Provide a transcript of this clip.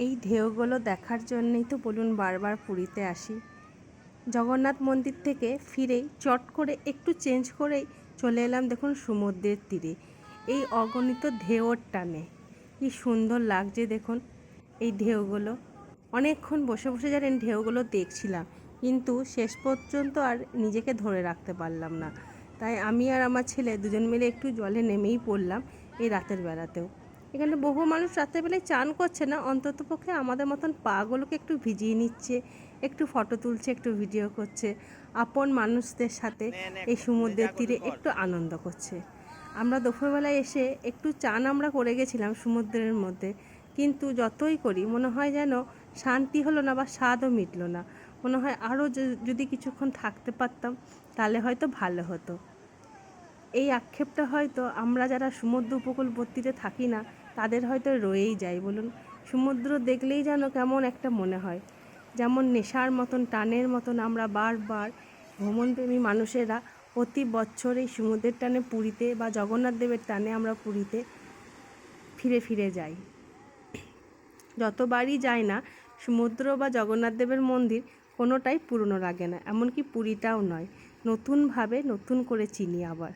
এই ঢেউগুলো দেখার জন্যই তো বলুন বারবার পুরীতে আসি। জগন্নাথ মন্দির থেকে ফিরেই চট করে একটু চেঞ্জ করেই চলে এলাম দেখুন সমুদ্রের তীরে। এই অগণিত ঢেউর টানে কি সুন্দর লাগছে দেখুন এই ঢেউগুলো। অনেকক্ষণ বসে বসে জানেন ঢেউগুলো দেখছিলাম, কিন্তু শেষ পর্যন্ত আর নিজেকে ধরে রাখতে পারলাম না। তাই আমি আর আমার ছেলে দুজন মিলে একটু জলে নেমেই পড়লাম এই রাতের বেলাতেও। এখানে বহু মানুষ রাতের বেলায় চান করছে না, অন্ততপক্ষে আমাদের মতন পাগুলোকে একটু ভিজিয়ে নিচ্ছে, একটু ফটো তুলছে, একটু ভিডিও করছে, আপন মানুষদের সাথে এই সমুদ্রের তীরে একটু আনন্দ করছে। আমরা দুপুরবেলায় এসে একটু চান আমরা করে গেছিলাম সমুদ্রের মধ্যে, কিন্তু যতই করি মনে হয় যেন শান্তি হলো না বা স্বাদও মিটল না। মনে হয় আরও যদি কিছুক্ষণ থাকতে পারতাম তাহলে হয়তো ভালো হতো। এই আক্ষেপটা হয়তো আমরা যারা সমুদ্র উপকূলবর্তীতে থাকি না তাদের হয়তো রয়েই যায় বলুন। সমুদ্র দেখলেই যেন কেমন একটা মনে হয়, যেমন নেশার মতন টানের মতন আমরা বারবার ভ্রমণপ্রেমী মানুষেরা প্রতি বছর এই সমুদ্রের টানে পুরীতে বা জগন্নাথ দেবের টানে আমরা পুরীতে ফিরে ফিরে যাই। যতবারই যাই না সমুদ্র বা জগন্নাথ দেবের মন্দির কোনোটাই পুরনো লাগে না, এমনকি পুরীটাও নয়, নতুনভাবে নতুন করে চিনি আবার।